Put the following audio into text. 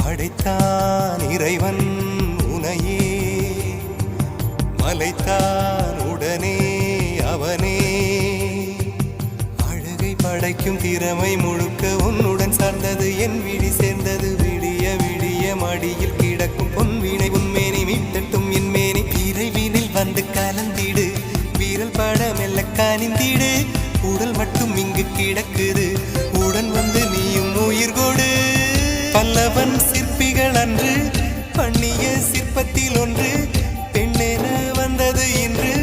படைத்தான் இறைவன் உனையே மலைத்தான் உடனே அவனே அழகை படைக்கும் திறமை முழுக்க உன்னுடன் சார்ந்தது என் விழி சேர்ந்தது விடிய விடிய மடியில் கிடக்கும் பொன்வினை உன்மேனி மீட்டட்டும் என் மேனி இறைவினில் வந்து கலந்திடு வீரல் பட மெல்ல காணிந்திடு உடல் மட்டும் இங்கு கிடக்குது உடன் வந்து நீயும் உயிர் கொடு பல்லவன் சிற்பிகள் அன்று பண்ணிய சிற்பத்தில் ஒன்று பெண்ணென வந்தது இன்று